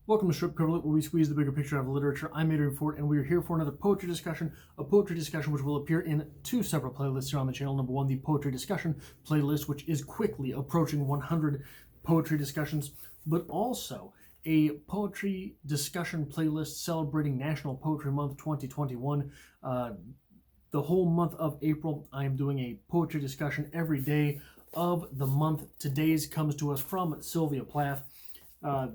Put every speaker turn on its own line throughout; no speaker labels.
Welcome to Strip Coverlet, where we squeeze the bigger picture out of literature. I'm Adrian Ford, and we are here for another poetry discussion, a poetry discussion which will appear in two separate playlists here on the channel. Number one, the poetry discussion playlist, which is quickly approaching 100 poetry discussions, but also a poetry discussion playlist celebrating National Poetry Month 2021. The whole month of April, I am doing a poetry discussion every day of the month. Today's comes to us from Sylvia Plath.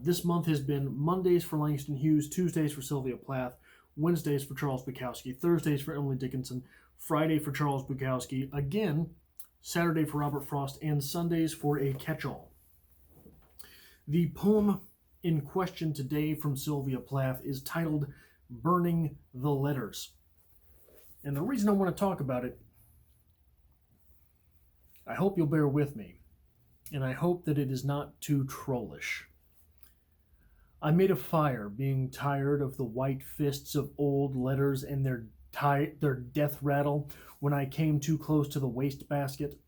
This month has been Mondays for Langston Hughes, Tuesdays for Sylvia Plath, Wednesdays for Charles Bukowski, Thursdays for Emily Dickinson, Friday for Charles Bukowski, again, Saturday for Robert Frost, and Sundays for a catch-all. The poem in question today from Sylvia Plath is titled Burning the Letters. And the reason I want to talk about it, I hope you'll bear with me, and I hope that it is not too trollish. I made a fire, being tired of the white fists of old letters and their death rattle when I came too close to the wastebasket.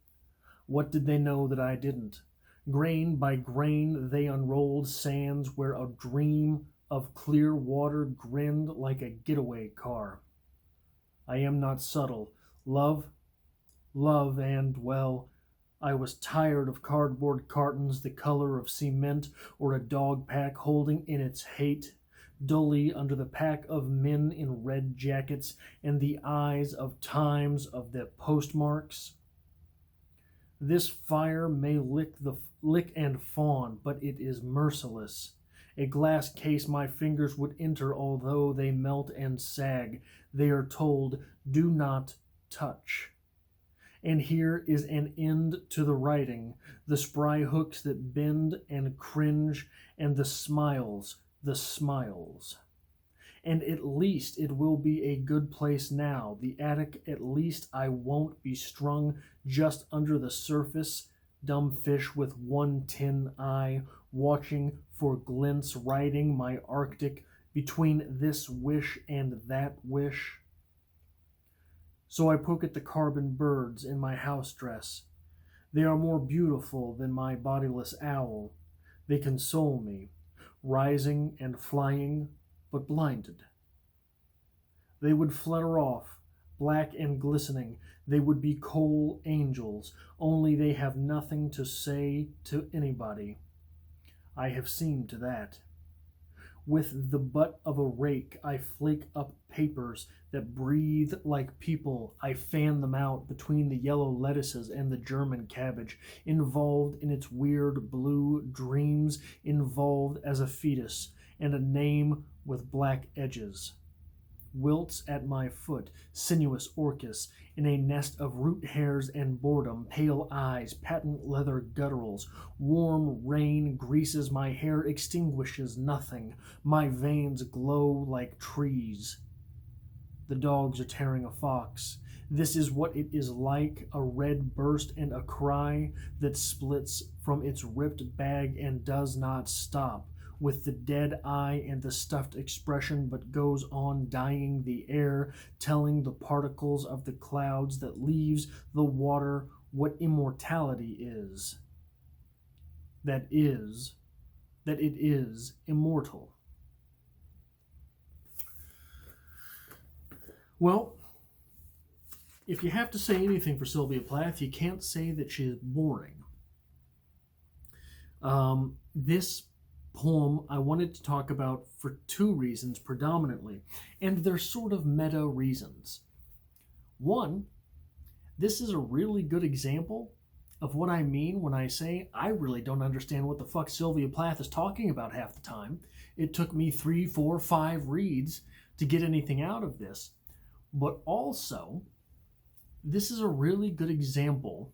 What did they know that I didn't? Grain by grain they unrolled sands where a dream of clear water grinned like a getaway car. I am not subtle. Love, and, well, I was tired of cardboard cartons the color of cement or a dog pack holding in its hate, dully under the pack of men in red jackets and the eyes of times of the postmarks. This fire may lick and fawn, but it is merciless. A glass case my fingers would enter, although they melt and sag. They are told, do not touch. And here is an end to the writing, the spry hooks that bend and cringe, and the smiles. And at least it will be a good place now, the attic. At least I won't be strung just under the surface, dumb fish with one tin eye, watching for glints, riding my Arctic between this wish and that wish. So I poke at the carbon birds in my house dress. They are more beautiful than my bodiless owl. They console me, rising and flying, but blinded. They would flutter off, black and glistening. They would be coal angels, only they have nothing to say to anybody. I have seen to that. With the butt of a rake, I flake up papers that breathe like people. I fan them out between the yellow lettuces and the German cabbage, involved in its weird blue dreams, involved as a fetus, and a name with black edges. Wilts at my foot, sinuous orchis, in a nest of root hairs and boredom, pale eyes, patent leather gutturals. Warm rain greases my hair, extinguishes nothing. My veins glow like trees. The dogs are tearing a fox. This is what it is like, a red burst and a cry that splits from its ripped bag and does not stop, with the dead eye and the stuffed expression, but goes on dyeing the air, telling the particles of the clouds that leaves the water what immortality is. That it is immortal. Well, if you have to say anything for Sylvia Plath, you can't say that she is boring. This poem I wanted to talk about for two reasons predominantly, and they're sort of meta reasons. One, this is a really good example of what I mean when I say I really don't understand what the fuck Sylvia Plath is talking about half the time. It took me 3, 4, 5 reads to get anything out of this. But also, this is a really good example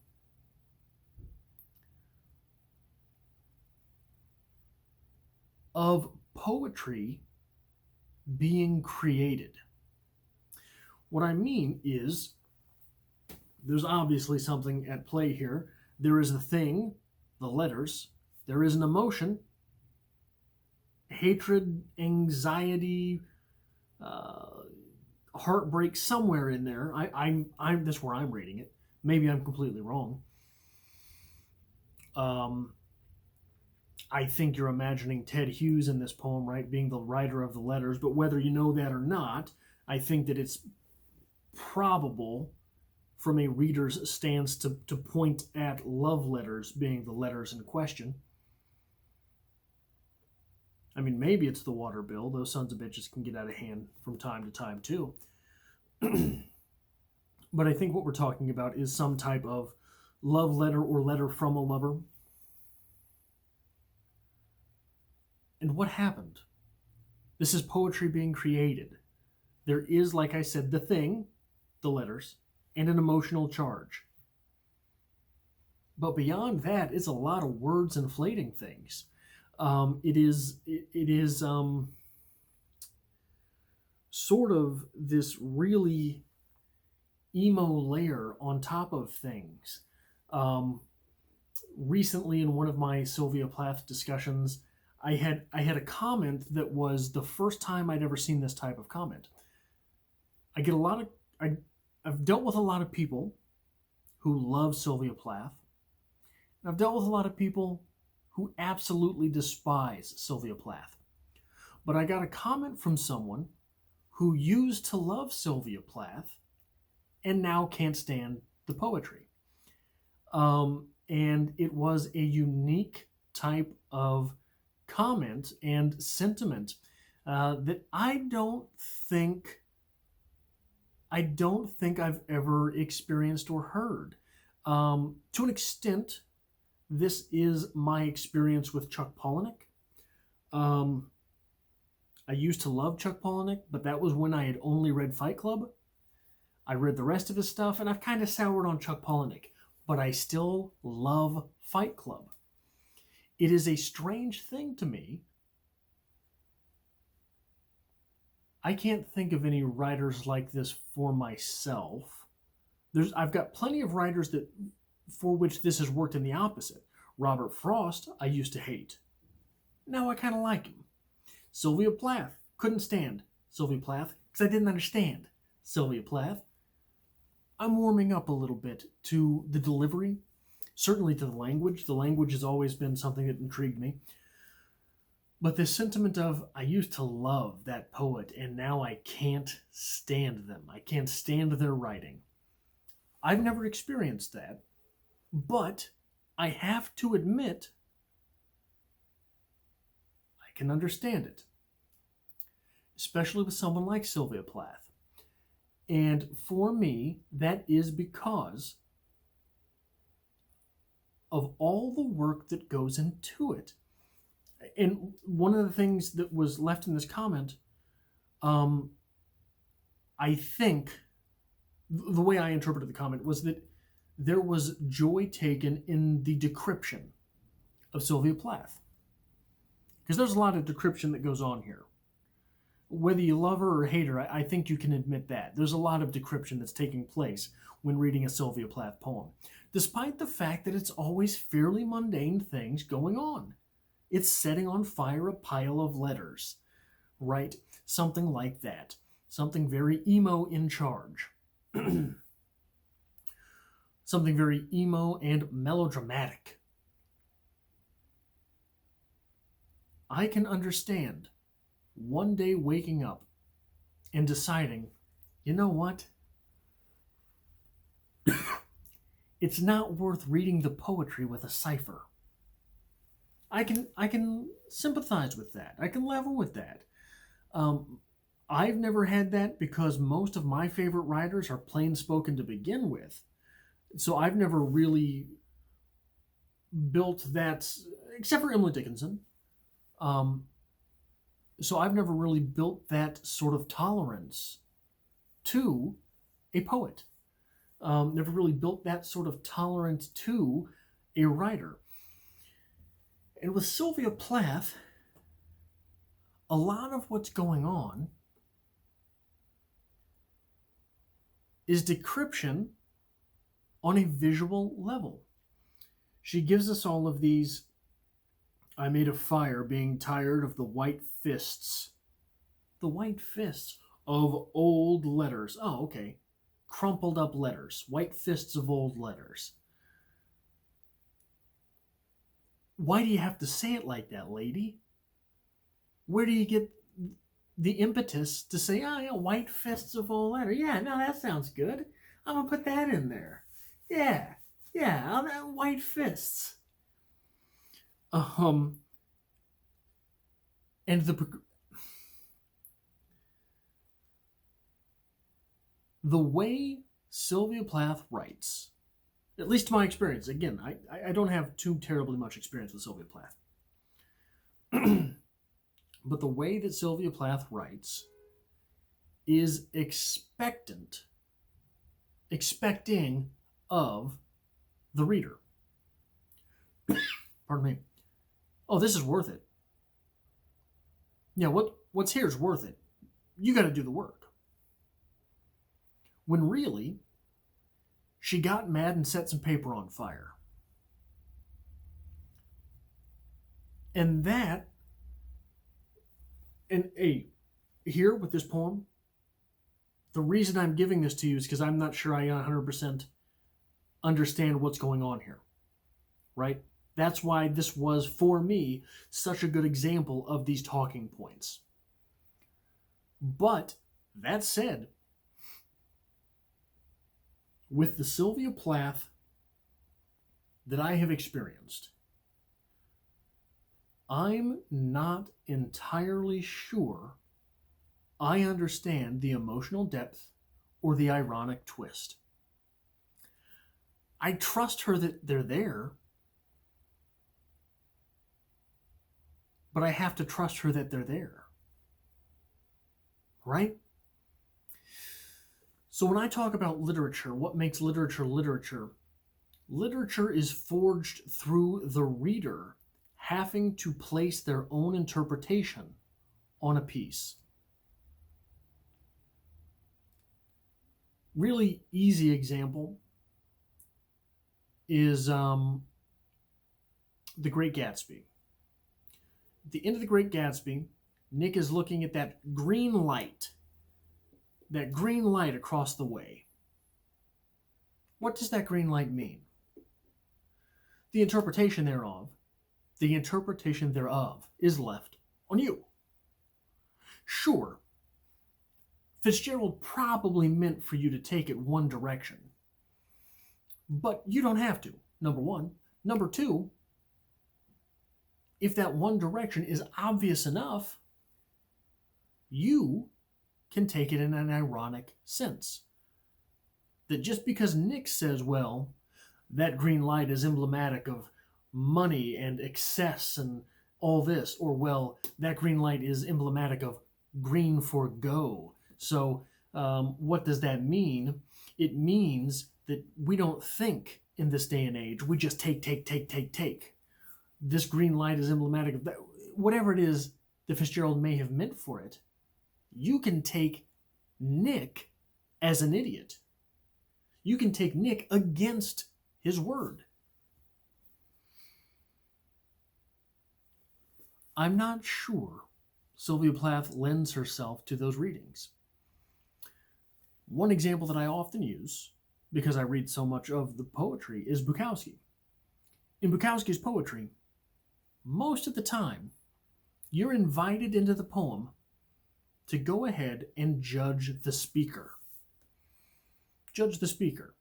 of poetry being created. What I mean is, there's obviously something at play here. There is a thing, the letters. There is an emotion, hatred, anxiety, heartbreak somewhere in there. That's where I'm reading it. Maybe I'm completely wrong. I think you're imagining Ted Hughes in this poem, right, being the writer of the letters, but whether you know that or not, I think that it's probable from a reader's stance to point at love letters being the letters in question. I mean, maybe it's the water bill. Those sons of bitches can get out of hand from time to time, too. But I think what we're talking about is some type of love letter or letter from a lover. And what happened? This is poetry being created. There is, like I said, the thing, the letters, and an emotional charge. But beyond that, it's a lot of words inflating things. It is sort of this really emo layer on top of things. Recently, in one of my Sylvia Plath discussions, I had a comment that was the first time I'd ever seen this type of comment. I've dealt with a lot of people who love Sylvia Plath, and I've dealt with a lot of people who absolutely despise Sylvia Plath. But I got a comment from someone who used to love Sylvia Plath and now can't stand the poetry. And it was a unique type of comment and sentiment that I don't think I've ever experienced or heard. To an extent, this is my experience with Chuck Palahniuk. I used to love Chuck Palahniuk, but that was when I had only read Fight Club. I read the rest of his stuff, and I've kind of soured on Chuck Palahniuk, but I still love Fight Club. It is a strange thing to me. I can't think of any writers like this for myself. I've got plenty of writers for which this has worked in the opposite. Robert Frost, I used to hate. Now I kind of like him. Sylvia Plath, couldn't stand Sylvia Plath because I didn't understand Sylvia Plath. I'm warming up a little bit to the delivery, certainly to the language. The language has always been something that intrigued me. But this sentiment of, I used to love that poet, and now I can't stand them. I can't stand their writing. I've never experienced that, but I have to admit, I can understand it, especially with someone like Sylvia Plath. And for me, that is because of all the work that goes into it. And one of the things that was left in this comment, I think, the way I interpreted the comment was that there was joy taken in the decryption of Sylvia Plath. Because there's a lot of decryption that goes on here. Whether you love her or hate her, I think you can admit that. There's a lot of decryption that's taking place when reading a Sylvia Plath poem, despite the fact that it's always fairly mundane things going on. It's setting on fire a pile of letters, right? Something like that. Something very emo in charge. Something very emo and melodramatic. I can understand one day waking up and deciding, you know what? It's not worth reading the poetry with a cipher. I can sympathize with that. I can level with that. I've never had that because most of my favorite writers are plain spoken to begin with. So I've never really built that, except for Emily Dickinson. So I've never really built that sort of tolerance to a poet. Never really built that sort of tolerance to a writer. And with Sylvia Plath, a lot of what's going on is decryption on a visual level. She gives us all of these, I made a fire being tired of the white fists. The white fists of old letters. Oh, okay. Crumpled up letters. White fists of old letters. Why do you have to say it like that, lady? Where do you get the impetus to say, oh, yeah, white fists of all letter? Yeah, no, that sounds good. I'm going to put that in there. Yeah, white fists. And the way Sylvia Plath writes, at least to my experience, again, I don't have too terribly much experience with Sylvia Plath, but the way that Sylvia Plath writes is expecting of the reader. Pardon me. Oh, this is worth it. Yeah, what's here is worth it. You got to do the work. When really, she got mad and set some paper on fire. And here with this poem, the reason I'm giving this to you is because I'm not sure I 100% understand what's going on here, right? That's why this was, for me, such a good example of these talking points. But, that said, with the Sylvia Plath that I have experienced, I'm not entirely sure I understand the emotional depth or the ironic twist. I trust her that they're there, but I have to trust her that they're there. Right? So when I talk about literature, what makes literature literature? Literature is forged through the reader having to place their own interpretation on a piece. Really easy example is The Great Gatsby. At the end of The Great Gatsby, Nick is looking at that green light across the way. What does that green light mean? The interpretation thereof is left on you. Sure, Fitzgerald probably meant for you to take it one direction, but you don't have to, number one. Number two, if that one direction is obvious enough, you can take it in an ironic sense. That just because Nick says, well, that green light is emblematic of money and excess and all this, or well, that green light is emblematic of green for go. So what does that mean? It means that we don't think in this day and age. We just take. This green light is emblematic of that. Whatever it is that Fitzgerald may have meant for it, you can take Nick as an idiot. You can take Nick against his word. I'm not sure Sylvia Plath lends herself to those readings. One example that I often use, because I read so much of the poetry, is Bukowski. In Bukowski's poetry, most of the time, you're invited into the poem to go ahead and judge the speaker. Judge the speaker.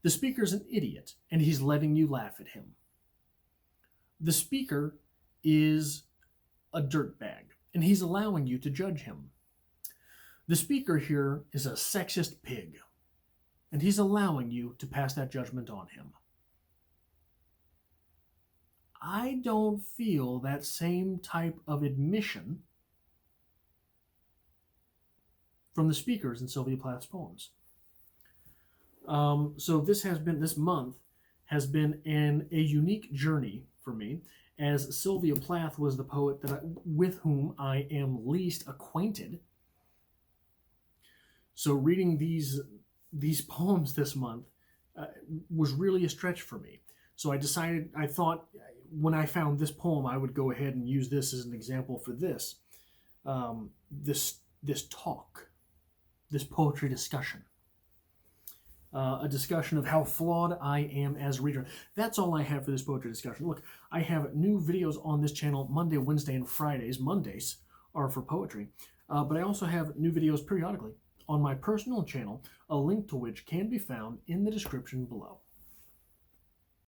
The speaker's an idiot, and he's letting you laugh at him. The speaker is a dirtbag, and he's allowing you to judge him. The speaker here is a sexist pig, and he's allowing you to pass that judgment on him. I don't feel that same type of admission from the speakers in Sylvia Plath's poems. So this month has been a unique journey for me, as Sylvia Plath was the poet with whom I am least acquainted. So reading these poems this month was really a stretch for me. So I thought when I found this poem, I would go ahead and use this as an example for this talk, this poetry discussion. a discussion of how flawed I am as a reader. That's all I have for this poetry discussion. Look, I have new videos on this channel Monday, Wednesday, and Fridays. Mondays are for poetry, but I also have new videos periodically on my personal channel, a link to which can be found in the description below.